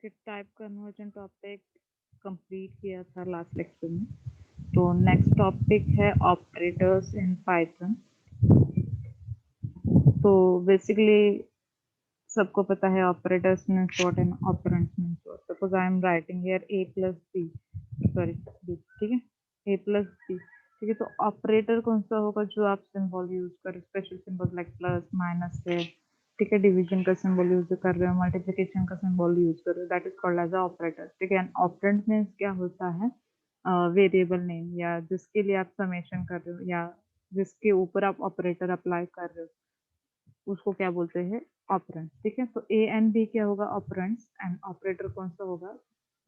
Okay, type conversion topic complete किया था last lecture में। तो नेक्स्ट टॉपिक है ऑपरेटर्स इन पाइथन। तो बेसिकली सबको पता है operators means what and operands means what. Suppose I am writing here a plus b, sorry b, ठीक है, a प्लस बी, ठीक है। तो ऑपरेटर कौन सा होगा जो आप सिंबल यूज कर, special symbol like plus minus है, ठीक है, डिवीजन का सिंबल यूज कर रहे हो, मल्टीप्लिकेशन का सिंबल यूज कर रहे हो, that is called as operator, ठीक है। एंड ऑपरेंड मीन्स क्या होता है, वेरिएबल नेम या जिसके लिए आप समेशन कर रहे हो या जिसके ऊपर आप ऑपरेटर अप्लाई कर रहे हो उसको क्या बोलते हैं, ऑपरेंड, ठीक है। तो ए एंड बी क्या होगा, ऑपरेंड्स, एंड ऑपरेटर कौन सा होगा,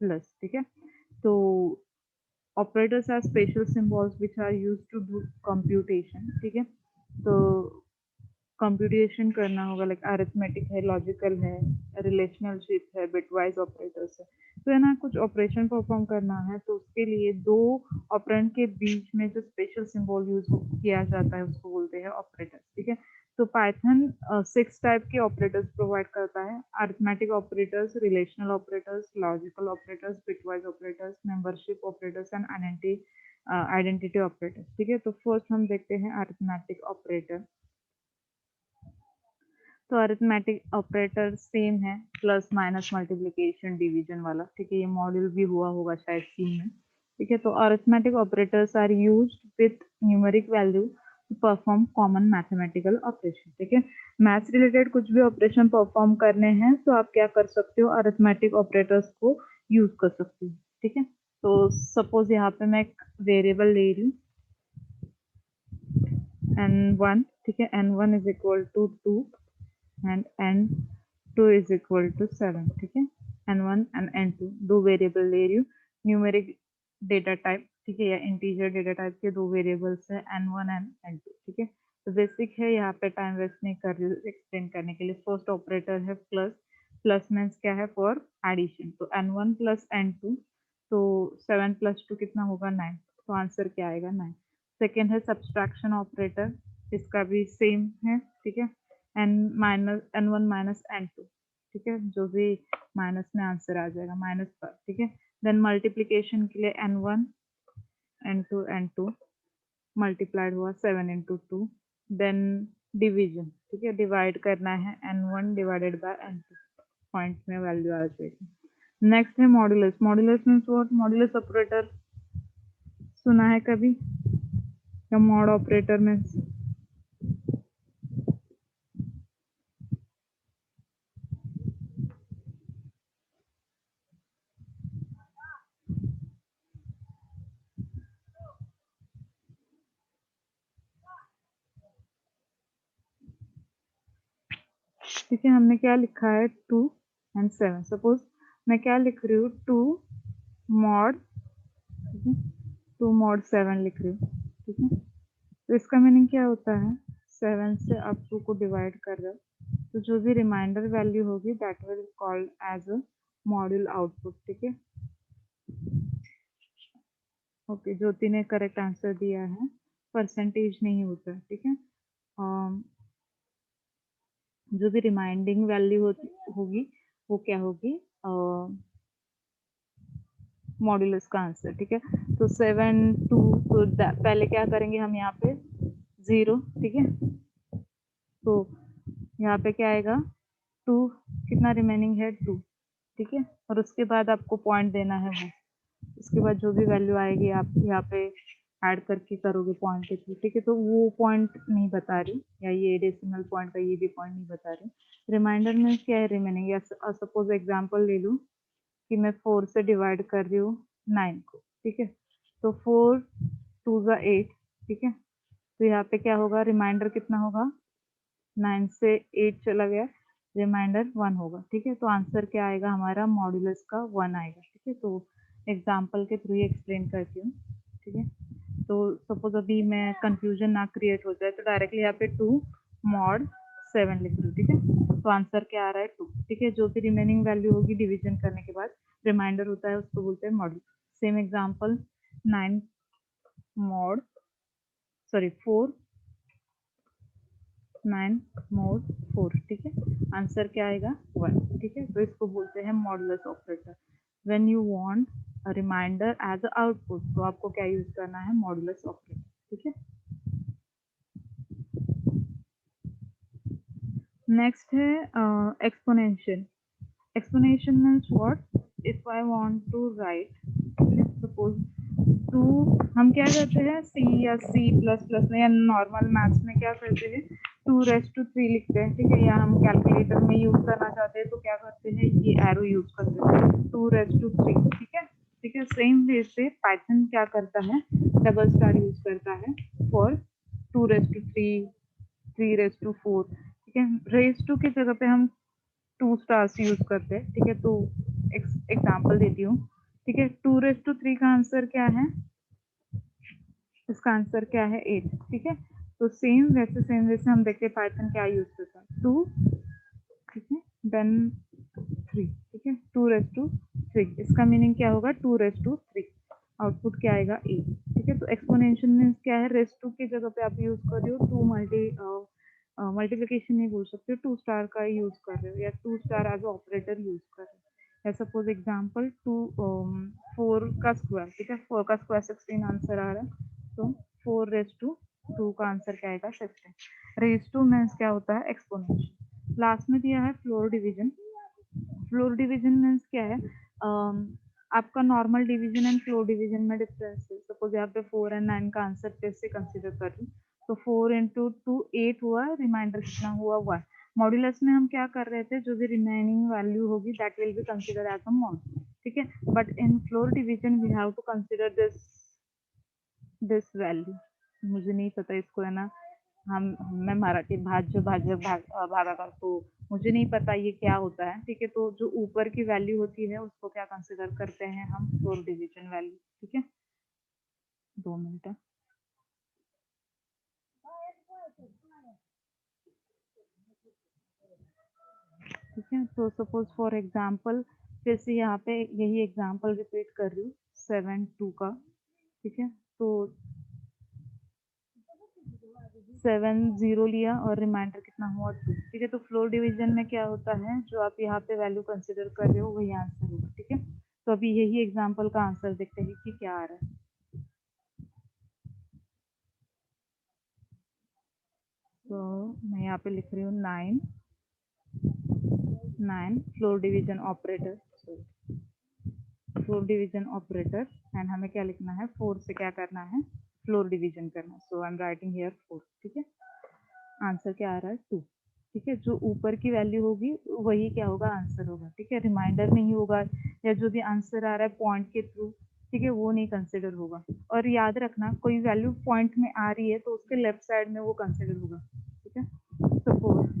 प्लस, ठीक है। तो operators are special symbols which are used to do computation, ठीक है। तो कंप्यूटेशन करना होगा, लाइक अरिथमेटिक है, लॉजिकल है, रिलेशनलशिप है, बिटवाइज ऑपरेटर्स है। तो है ना, कुछ ऑपरेशन परफॉर्म करना है तो उसके लिए दो ऑपरेंड के बीच में जो स्पेशल सिंबल यूज किया जाता है उसको बोलते हैं ऑपरेटर्स, ठीक है। तो पाइथन 6 टाइप के ऑपरेटर्स प्रोवाइड करता है, arithmetic operators, relational operators, logical operators, bitwise operators, membership operators and identity operators, ठीक है। तो फर्स्ट हम देखते हैं अरिथमेटिक ऑपरेटर। तो अरिथमेटिक ऑपरेटर सेम है, प्लस माइनस मल्टीप्लिकेशन डिवीजन वाला, ठीक है। ये मॉड्यूल भी हुआ होगा शायद सी में, ठीक है। तो arithmetic operators are used with numeric value to perform common mathematical operation, ठीक है। मैथ्स रिलेटेड कुछ भी ऑपरेशन परफॉर्म करने हैं तो आप क्या कर सकते हो, अरिथमेटिक ऑपरेटर्स को यूज कर सकते हो, ठीक है। तो सपोज यहाँ पे मैं एक वेरिएबल ले रही हूँ n1, ठीक है, n1 is equal to 2 and n2 is equal to 7, ठीक है। n1 and n2 दो वेरिएबल ले रही हूँ, न्यूमेरिक डेटा टाइप, ठीक है, या इंटीजर डेटा टाइप के दो वेरिएबल्स है n1 and n2, ठीक है। तो बेसिक है, यहाँ पे टाइम वेस्ट नहीं कर रही हूँ एक्सप्लेन करने के लिए। फर्स्ट ऑपरेटर है प्लस, प्लस मीन्स क्या है, फॉर एडिशन। तो n1 प्लस n2, तो 7 प्लस 2 कितना होगा, 9। तो आंसर क्या आएगा, 9। सेकेंड है सब्सट्रैक्शन ऑपरेटर, इसका भी सेम है, ठीक है, n1 माइनस n2, ठीक है, जो भी माइनस में आंसर आ जाएगा माइनस पर, ठीक है। देन मल्टीप्लीकेशन के लिए n1 n2 मल्टीप्लाइड हुआ 7 इंटू 2। देन डिवीजन, ठीक है, डिवाइड करना है n1 divided by n2, point में वैल्यू आ जाएगी। नेक्स्ट है modulus. Modulus means what, modulus operator सुना है कभी, या मॉड ऑपरेटर मीन्स, ठीक है। हमने क्या लिखा है, 2 एंड 7। सपोज मैं क्या लिख रही हूँ, 2 मॉड, ठीक है, 2 मॉड 7 लिख रही हूँ, ठीक है। तो इसका मीनिंग क्या होता है, 7 से आप 2 को डिवाइड कर रहे हो तो जो भी रिमाइंडर वैल्यू होगी that will called as a module output, ठीक है। ओके, ज्योति ने करेक्ट आंसर दिया है, परसेंटेज नहीं होता, ठीक है। जो भी रिमाइंडिंग वैल्यू होगी वो क्या होगी, मॉड्यूलस का आंसर, ठीक है। तो 7 2, तो पहले क्या करेंगे हम, यहाँ पे 0, ठीक है। तो यहाँ पे क्या आएगा, 2, कितना रिमेनिंग है, 2, ठीक है। और उसके बाद आपको पॉइंट देना है वो, उसके बाद जो भी वैल्यू आएगी आप यहाँ पे ऐड करके करोगे पॉइंट के थ्रू, ठीक है। तो वो पॉइंट नहीं बता रही, या ये डेसिमल पॉइंट का ये भी पॉइंट नहीं बता रही। रिमाइंडर में क्या है, रिमेनिंग, या सपोज एग्जांपल ले लूँ कि मैं 4 से डिवाइड कर रही हूँ 9 को, ठीक है। तो 4 2 जा 8, ठीक है। तो यहाँ पे क्या होगा, रिमाइंडर कितना होगा, 9 से 8 चला गया, रिमाइंडर 1 होगा, ठीक है। तो आंसर क्या आएगा हमारा, मॉड्यूलस का 1 आएगा, ठीक है। तो एग्जाम्पल के थ्रू ही एक्सप्लेन करती हूँ, ठीक है। तो सपोज अभी मैं कंफ्यूजन ना क्रिएट हो जाए तो डायरेक्टली यहाँ पे 2 मॉड 7 लिख लूँ, ठीक है। तो आंसर क्या आ रहा है, 2, ठीक है। जो भी रिमेनिंग वैल्यू होगी डिवीजन करने के बाद रिमाइंडर होता है उसको बोलते हैं module. Same example, 9 mod, sorry 4 9 mode 4, ठीक है। आंसर क्या आएगा 1, ठीक है। तो इसको बोलते हैं modulus operator. When you want a reminder as a output, तो आपको क्या यूज करना है, मॉडुलस ऑपरेटर, ठीक है। नेक्स्ट है exponential. Explanation means what? If I want to write, let's suppose 2, हम क्या करते हैं C या C++ में या नॉर्मल मैथ्स में क्या करते हैं, 2⁻³ लिखते हैं, ठीक है। या हम कैलकुलेटर में यूज करना चाहते हैं तो क्या करते हैं, ये एरो यूज करते हैं, 2⁻3, ठीक है। ठीक है, सेम वे से पाइथन क्या करता है, डबल स्टार यूज करता है फॉर 2⁻3, 3⁻4, ठीक है। रेस टू की जगह पे हम 2 स्टार्स यूज करते हैं, ठीक है। तो एग्जाम्पल देती हूँ, ठीक है। 2⁻3 का आंसर क्या है, इसका आंसर क्या है 8, ठीक है। तो सेम वैसे हम देखते हैं पाइथन क्या यूज करता है, 2, ठीक है, देन 3, ठीक है, 2⁻3, इसका मीनिंग क्या होगा, 2⁻3, आउटपुट क्या आएगा 8, ठीक है। तो एक्सपोनेंशियल मीन्स क्या है, रेस टू की जगह पे आप यूज कर रहे हो 2 मल्टीप्लिकेशन नहीं बोल सकते, 2 स्टार का यूज कर रहे हो या 2 स्टार एज ऑपरेटर यूज कर रहे हो। या सपोज एग्जांपल 4 का स्क्वायर, ठीक है, 4 का स्क्वायर 16 आंसर आ रहा है, तो 4⁻2 का आंसर क्या आएगा 16। रेस टू मीन्स क्या होता है, एक्सपोनेंशियल। लास्ट में दिया है floor division. Floor division means क्या है, आपका normal division and floor division में डिफरेंस है। सपोज यहाँ पे 4 एंड 9 का आंसर कैसे कंसीडर कर रही हूँ, तो 4 इंटू 2 8 हुआ, रिमाइंडर कितना हुआ 1। मॉड्यूलस में हम क्या कर रहे थे, जो भी रिमेनिंग वैल्यू होगी that will be consider as a mod, ठीक है। But in floor division we have to consider this value, मुझे नहीं पता इसको, है ना, हम मैं मराठी भागाकार, तो मुझे नहीं पता ये क्या होता है, ठीक है। तो जो ऊपर की वैल्यू होती है उसको क्या कंसिडर करते हैं हम, फ्लोर डिवीजन वैल्यू, ठीक है। 2 मिनट है, ठीक है। तो सपोज फॉर एग्जांपल, फिर से यहाँ पे यही एग्जांपल रिपीट कर रही हूँ, 7 2 का, ठीक है। तो 7 0 लिया और रिमाइंडर कितना हुआ 2, ठीक है। तो फ्लोर डिवीजन में क्या होता है, जो आप यहाँ पे वैल्यू कंसिडर कर रहे हो वही आंसर होगा, ठीक है। तो अभी यही एग्जांपल का आंसर देखते हैं कि क्या आ रहा है। तो मैं यहाँ पे लिख रही हूँ 9 floor division operator, floor division operator, and हमें क्या लिखना है, 4 से क्या करना है, फ्लोर डिवीजन करना है। सो आई एम राइटिंग हियर 4, ठीक है। आंसर क्या आ रहा है 2, ठीक है। जो ऊपर की वैल्यू होगी वही क्या होगा, आंसर होगा, ठीक है। रिमाइंडर नहीं होगा, या जो भी आंसर आ रहा है पॉइंट के थ्रू, ठीक है, वो नहीं कंसिडर होगा। और याद रखना, कोई वैल्यू पॉइंट में आ रही है तो उसके लेफ्ट साइड में वो कंसिडर होगा, ठीक है। सपोज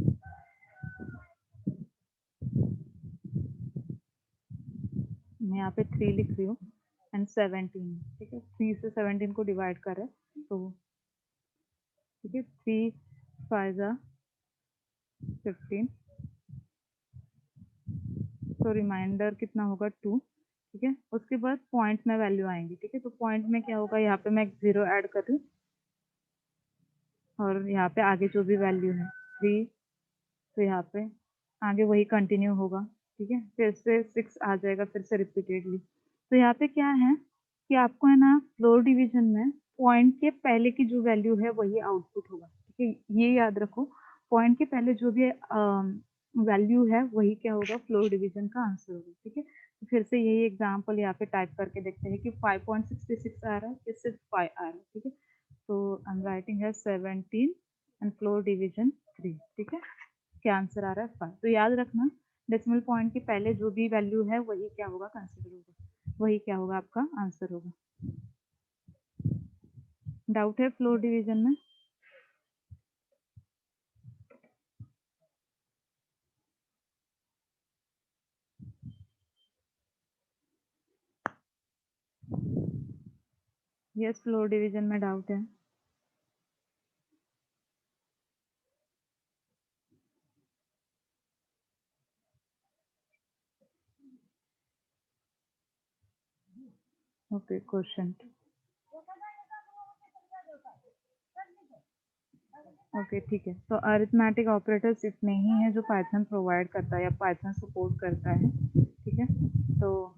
मैं यहाँ पे 3 लिख रही हूँ एंड 17, ठीक है। 3 से 17 को डिवाइड कर रहे हैं, तो ठीक है, 3 5 15, तो रिमाइंडर कितना होगा 2, ठीक है। उसके बाद पॉइंट में वैल्यू आएंगी, ठीक है। तो पॉइंट में क्या होगा, यहाँ पे मैं 0 ऐड कर रही हूँ और यहाँ पे आगे जो भी वैल्यू है 3, तो यहाँ पे आगे वही कंटिन्यू होगा, ठीक है। फिर से 6 आ जाएगा फिर से रिपीटेडली। तो यहाँ पे क्या है कि आपको, है ना, फ्लोर डिवीजन में पॉइंट के पहले की जो वैल्यू है वही आउटपुट होगा, ठीक है। ये याद रखो, पॉइंट के पहले जो भी वैल्यू है वही क्या होगा, फ्लोर डिवीजन का आंसर होगा, ठीक है। तो फिर से यही एग्जाम्पल यहाँ पे टाइप करके देखते हैं कि 5.66 आ रहा है या सिर्फ 5 आ रहा है, ठीक है। तो आई एम राइटिंग है 17 एंड फ्लोर डिवीजन 3, ठीक है। क्या आंसर आ रहा है 5। तो याद रखना, डेसिमल पॉइंट के पहले जो भी वैल्यू है वही क्या होगा, कंसिडर होगा, वही क्या होगा, आपका आंसर होगा। डाउट है फ्लोर डिवीजन में? यस, फ्लोर डिवीजन में डाउट है? ओके, क्वेश्चन ओके ठीक है, तो अरिथमेटिक ऑपरेटर्स इतने ही हैं जो पाइथन प्रोवाइड करता है या पाइथन सपोर्ट करता है, ठीक है। तो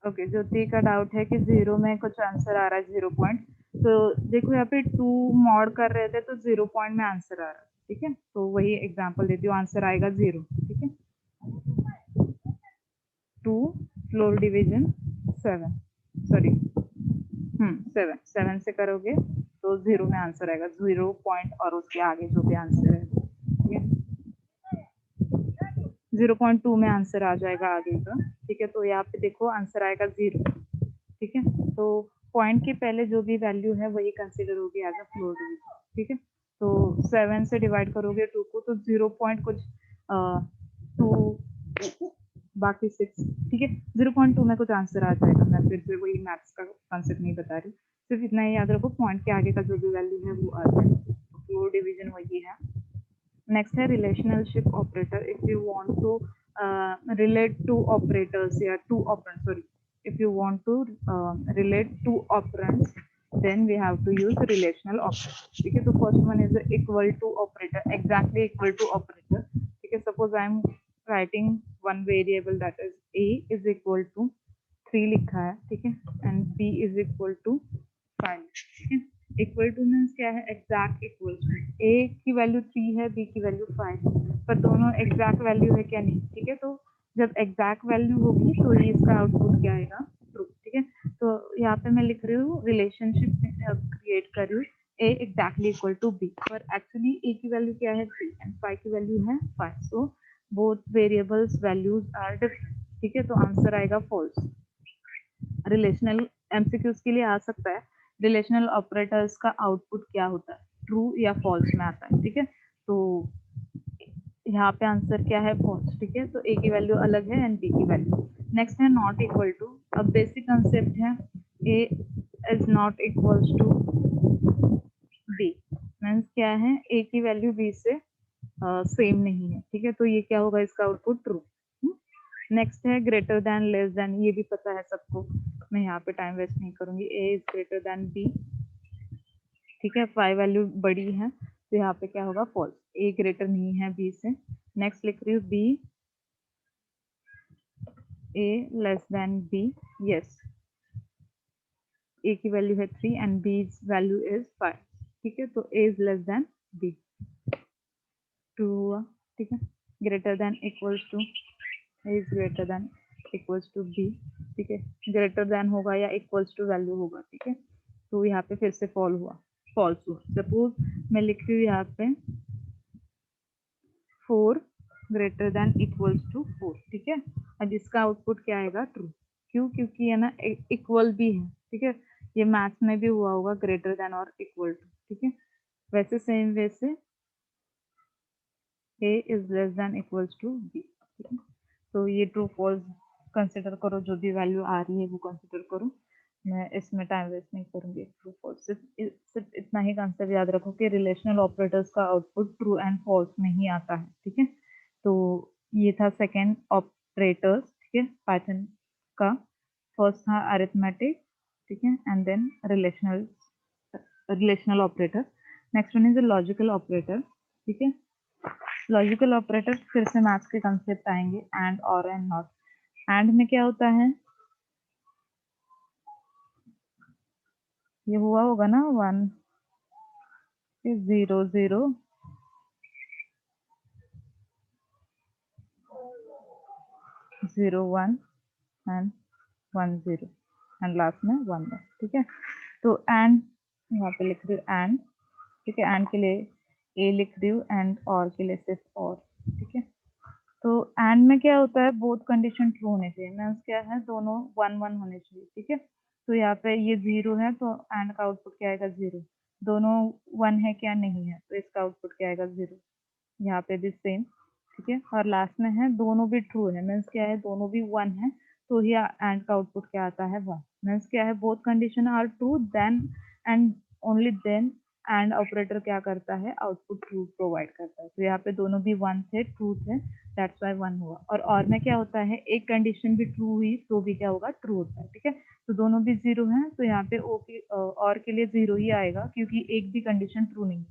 ओके, ज्योति का डाउट है कि 0 में कुछ आंसर आ रहा है 0 पॉइंट, तो देखो यहाँ पे 2 मॉड कर रहे थे तो 0 पॉइंट में आंसर आ रहा है, ठीक है। तो वही एग्जांपल देती हूँ, आंसर आएगा 0, ठीक है। 2 फ्लोर डिवीजन 7, सॉरी 7 से करोगे तो 0 में आंसर आएगा, 0 पॉइंट और उसके आगे जो भी आंसर है, ठीक है। 0.2 में आंसर आ जाएगा आगे का, ठीक है। तो यहाँ पे देखो आंसर आएगा 0, ठीक है। तो पॉइंट के पहले जो भी वैल्यू है वही कंसीडर होगी एज अ फ्लोर डिवीजन, ठीक है। तो 7 से डिवाइड करोगे 2 को तो 0 पॉइंट कुछ 2 बाकी 6, ठीक है। 0.2 में कुछ आंसर आ जाएगा। मैं फिर से वही मैथ्स का कॉन्सेप्ट नहीं बता रही, सिर्फ इतना ही याद रखो, पॉइंट के आगे का जो भी वैल्यू है वो आ जाएगा। फ्लोर डिवीजन वही है। Next है relationship operator. If you want to relate two operators, yeah, two operands. Sorry, if you want to relate two operands, then we have to use relational operator. ठीक है, तो first one is the equal to operator, exactly equal to operator. ठीक है, suppose I am writing one variable that is a is equal to 3 लिखा है, ठीक है, and b is equal to 5, ठीक है। इक्वल टू मीन्स क्या है, एग्जैक्ट इक्वल टू। ए की वैल्यू 3 है, बी की वैल्यू 5 है, पर दोनों एग्जैक्ट वैल्यू है क्या, नहीं, ठीक है। तो जब एग्जैक्ट वैल्यू होगी तो ये इसका आउटपुट क्या आएगा, ट्रू, ठीक है। तो यहाँ पे मैं लिख रही हूँ रिलेशनशिप क्रिएट कर रही हूँ, ए एग्जैक्टली इक्वल टू बी, पर एक्चुअली ए की वैल्यू क्या है 3 एंड 5 की वैल्यू है 5, so both variables values are different, ठीक है। तो आंसर आएगा फॉल्स। रिलेशनल एमसीक्यूज के लिए आ सकता है, रिलेशनल ऑपरेटर्स का आउटपुट क्या होता है, ट्रू या फॉल्स में आता है, ठीक है। तो यहाँ पे आंसर क्या है, फॉल्स, ठीक है। तो ए की वैल्यू अलग है एंड बी की वैल्यू। नेक्स्ट है नॉट इक्वल टू। अब बेसिक कंसेप्ट है A is not equals to B, means क्या है, ए की वैल्यू बी से सेम नहीं है, ठीक है। तो ये क्या होगा, इसका आउटपुट ट्रू। नेक्स्ट है ग्रेटर देन लेस देन, ये भी पता है सबको, मैं यहाँ पे टाइम वेस्ट नहीं करूंगी। ए इज ग्रेटर देन बी, ठीक है, 5 वैल्यू बड़ी है तो यहाँ पे क्या होगा, फॉल्स, ए ग्रेटर नहीं है बी से। नेक्स्ट लिख रही हूँ बी ए लेस देन बी, यस, ए की वैल्यू है 3 एंड बी वैल्यू इज 5, ठीक है। तो a is less than b, 2 हुआ, ठीक है। Greater than equals to, a is greater than equals to b, ठीक है। ग्रेटर देन होगा या इक्वल्स टू वैल्यू होगा, ठीक है। तो यहाँ पे फिर से फॉल्स हुआ। सपोज मैं लिख रही हूँ यहाँ पे 4 ग्रेटर देन इक्वल्स टू 4, ठीक है। और जिसका आउटपुट क्या आएगा, ट्रू। क्यों, क्योंकि है ना इक्वल भी है, ठीक है। ये मैथ्स में भी हुआ होगा, ग्रेटर देन और इक्वल टू, ठीक है। वैसे सेम वे से a is less than equals to b, ठीक है। तो ये ट्रू फॉल्स कंसिडर करो, जो भी वैल्यू आ रही है वो कंसिडर करो, मैं इसमें टाइम वेस्ट नहीं करूंगी। ट्रू फॉल्स सिर्फ इतना ही कंसेप्ट याद रखो कि रिलेशनल ऑपरेटर्स का आउटपुट ट्रू एंड फॉल्स में ही आता है, ठीक है। तो ये था सेकेंड ऑपरेटर्स, ठीक है, पाइथन का। फर्स्ट था अरिथमेटिक, ठीक है, and then relational operator. Next one is a logical operator, ठीक है। लॉजिकल ऑपरेटर फिर से मैथ्स के कंसेप्ट आएंगे, एंड, और, एंड, नॉट। एंड में क्या होता है, ये हुआ होगा ना 1 0 0 0 1 एंड 1 0 एंड लास्ट में 1 1, ठीक है। तो एंड यहाँ पे लिख रही हूँ एंड, ठीक है। एंड के लिए ए लिख रही हूँ एंड और के लिए सिर्फ और, ठीक है। तो एंड में क्या होता है, बोथ कंडीशन ट्रू होने चाहिए, मीन्स क्या है, दोनों 1 1 होने चाहिए, ठीक है। तो यहाँ पे ये 0 है तो एंड का आउटपुट क्या आएगा, 0। दोनों 1 है क्या, नहीं है, तो इसका आउटपुट क्या आएगा, 0। यहाँ पे भी सेम, ठीक है। और लास्ट में है दोनों भी ट्रू है, मीन्स क्या है, दोनों भी 1 है, तो ये एंड का आउटपुट क्या आता है, 1। मीन्स क्या है, both condition are true, then and only then and operator क्या करता है, आउटपुट ट्रू प्रोवाइड करता है। तो यहाँ पे दोनों भी 1 थे, ट्रू थे, दैट्स वाई 1 हुआ। और में क्या होता है, एक कंडीशन भी ट्रू हुई तो भी क्या होगा, ट्रू होता है। ठीक है, तो दोनों भी 0 हैं, तो यहाँ पे और के लिए 0 ही आएगा, क्योंकि एक भी कंडीशन ट्रू नहीं है।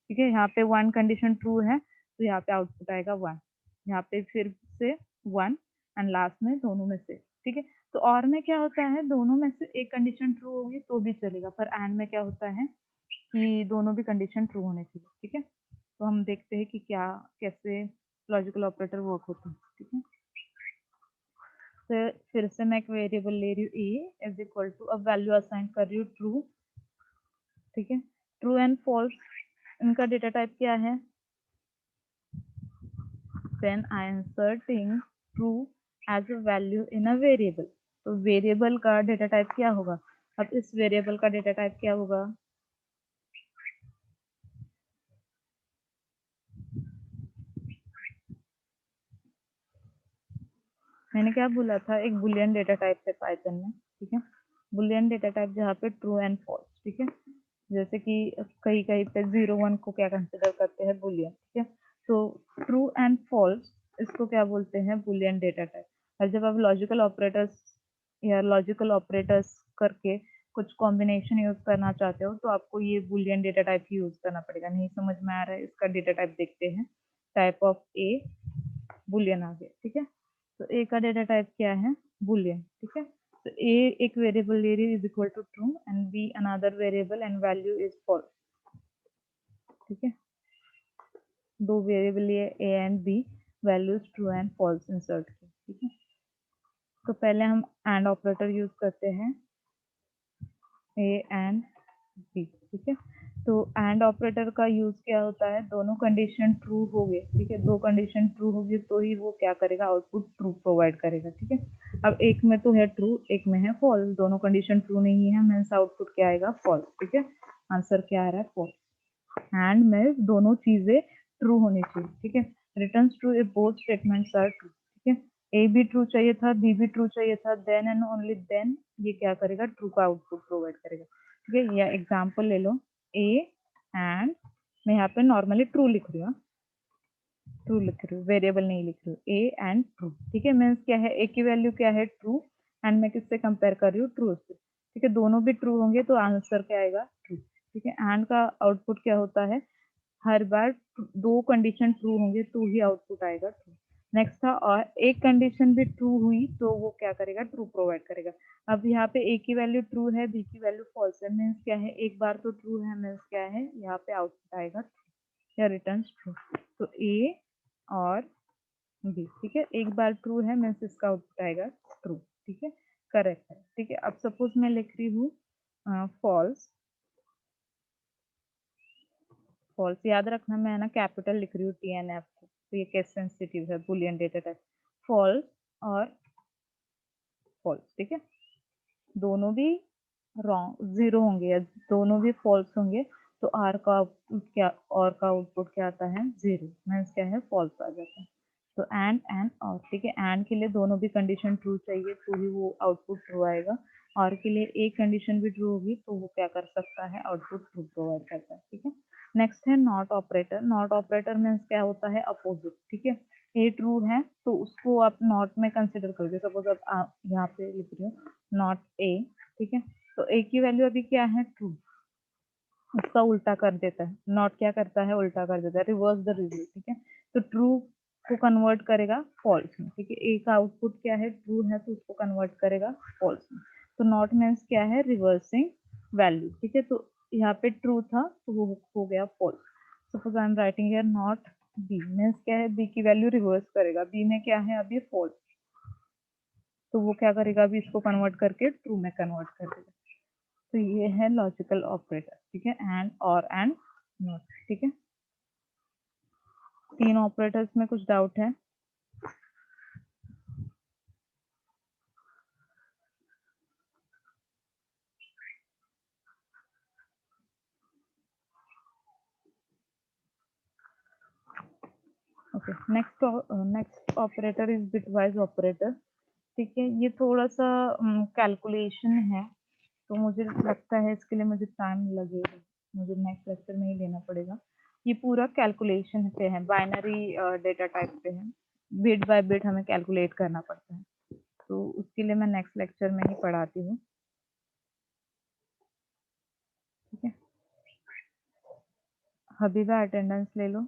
ठीक है, यहाँ पे 1 कंडीशन ट्रू है, तो यहाँ पे आउटपुट आएगा 1। यहाँ पे फिर से 1 एंड लास्ट में दोनों में से। ठीक है, तो और में क्या होता है, दोनों में से एक कंडीशन ट्रू होगी तो भी चलेगा, पर एंड में क्या होता है कि दोनों भी कंडीशन ट्रू होने चाहिए। ठीक है, तो हम देखते हैं कि क्या कैसे लॉजिकल ऑपरेटर वर्क होता है। ठीक है, तो फिर से मैं एक वेरिएबल ले रही हूँ ए इज इक्वल टू, अब वैल्यू असाइन कर रही हूँ ट्रू। ठीक है, ट्रू एंड फॉल्स, इनका डेटा टाइप क्या है, then I am inserting true as a value in a variable। तो वेरिएबल का डेटा टाइप क्या होगा, अब इस वेरिएबल का डेटा टाइप क्या होगा, मैंने क्या बोला था, एक बुलियन डेटा टाइप है पाइथन में। ठीक है, बुलियन डेटा टाइप जहाँ पे ट्रू एंड फॉल्स। ठीक है, जैसे कि कहीं कहीं पे 0 1 को क्या कंसिडर करते हैं, बुलियन। ठीक है, तो ट्रू एंड फॉल्स इसको क्या बोलते हैं, बुलियन डेटा टाइप। और जब आप लॉजिकल ऑपरेटर्स या लॉजिकल ऑपरेटर्स करके कुछ कॉम्बिनेशन यूज करना चाहते हो, तो आपको ये बुलियन डेटा टाइप ही यूज करना पड़ेगा। नहीं समझ में आ रहा है, इसका डेटा टाइप देखते हैं, टाइप ऑफ ए बुलियन आ गया। ठीक है, तो ए का डेटा टाइप क्या है, बुलियन। ठीक है, तो ए एक वेरिएबल ले रही is equal to true and b another variable and value is false. ठीक है, दो वेरिएबल लिए a and b, values true and false insert की। ठीक है, तो पहले हम एंड ऑपरेटर यूज करते हैं, ए एंड बी। ठीक है, तो एंड ऑपरेटर का यूज क्या होता है, दोनों कंडीशन ट्रू हो गए। ठीक है, दो कंडीशन ट्रू होगी तो ही वो क्या करेगा, आउटपुट ट्रू प्रोवाइड करेगा। ठीक है, अब एक में तो है ट्रू, एक में है फॉल्स, दोनों कंडीशन ट्रू नहीं है, मीन्स आउटपुट क्या आएगा, फॉल्स। ठीक है, आंसर क्या आ रहा है, फॉल्स। एंड में दोनों चीजें ट्रू होनी चाहिए। ठीक है, return true if both statements are true. ठीक है, ए भी ट्रू चाहिए था, बी भी ट्रू चाहिए था, देन एंड ओनली देन ये क्या करेगा, ट्रू का आउटपुट प्रोवाइड करेगा। ठीक है, या एग्जाम्पल ले लो, ए एंड, मैं यहाँ पे नॉर्मली ट्रू लिख रही हूँ, ट्रू लिख रही हूँ, वेरिएबल नहीं लिख रही हूँ, ए एंड ट्रू। ठीक है, मीन्स क्या है, ए की वैल्यू क्या है, ट्रू, एंड मैं किससे कंपेयर कर रही हूँ, ट्रू से। ठीक है, दोनों भी ट्रू होंगे तो आंसर क्या आएगा, ट्रू। ठीक है, एंड का आउटपुट क्या होता है, हर बार दो कंडीशन ट्रू होंगे तो ही आउटपुट आएगा ट्रू। नेक्स्ट था, और एक कंडीशन भी ट्रू हुई तो वो क्या करेगा, ट्रू प्रोवाइड करेगा। अब यहाँ पे ए की वैल्यू ट्रू है, बी की वैल्यू फॉल्स है, मीन्स क्या है, एक बार तो ट्रू है, मीन्स क्या है, यहाँ पे आउटपुट आएगा ट्रू या रिटर्न ट्रू। तो ए और बी। ठीक है, एक बार ट्रू है मीन्स इसका आउटपुट आएगा ट्रू। ठीक है, करेक्ट है। ठीक है, अब सपोज मैं लिख रही हूँ फॉल्स, फॉल्स याद रखना, मैं ना कैपिटल लिख रही हूँ टी एन एफ, तो ये केस सेंसिटिव है, बुलियन डेटा टाइप, फॉल्स और फॉल्स। ठीक है, दोनों भी रॉन्ग 0 होंगे या दोनों भी फॉल्स होंगे तो आर का आउटपुट क्या, और का आउटपुट क्या आता है, 0, मीन्स क्या है, फॉल्स आ जाता है। तो एंड और। ठीक है, एंड के लिए दोनों भी कंडीशन ट्रू चाहिए तो ही वो आउटपुट ट्रू आएगा, और के लिए एक कंडीशन भी ट्रू होगी तो वो क्या कर सकता है, आउटपुट ट्रू प्रोवाइड करता है। ठीक है, नेक्स्ट है not operator. Not operator means क्या होता है, अपोजिट। ठीक है, ए ट्रू है तो उसको आप नॉट में कंसिडर करोगे, सपोज आप यहाँ पे लिख रही हो नॉट ए। ठीक है, तो ए की वैल्यू अभी क्या है, ट्रू, उसका उल्टा कर देता है, नॉट क्या करता है, उल्टा कर देता है, रिवर्स द रिजल्ट। ठीक है, तो ट्रू को कन्वर्ट करेगा फॉल्स में। ठीक है, ए का आउटपुट क्या है, ट्रू है तो उसको कन्वर्ट करेगा फॉल्स में। तो नॉट मीन्स क्या है, रिवर्सिंग वैल्यू। ठीक है, तो यहाँ पे ट्रू था तो वो हो गया false. Suppose I am writing here not b, means क्या है, बी की वैल्यू रिवर्स करेगा, बी में क्या है अभी, फॉल्स, तो वो क्या करेगा, अभी इसको कन्वर्ट करके ट्रू में कन्वर्ट कर देगा। तो ये है लॉजिकल ऑपरेटर। ठीक है, एंड और एंड नॉट। ठीक है, तीन ऑपरेटर्स में कुछ डाउट है, okay. Next operator is bitwise operator. ठीक है, ये थोड़ा सा कैलकुलेशन है तो मुझे लगता है इसके लिए मुझे टाइम लगेगा। मुझे नेक्स्ट लेक्चर में ही लेना पड़ेगा। ये पूरा कैलकुलेशन पे है, बाइनरी डेटा टाइप पे है, बिट बाय बिट हमें कैलकुलेट करना पड़ता है, तो उसके लिए मैं नेक्स्ट लेक्चर में ही पढ़ाती हूँ। ठीक है, हबीबा अटेंडेंस ले लो।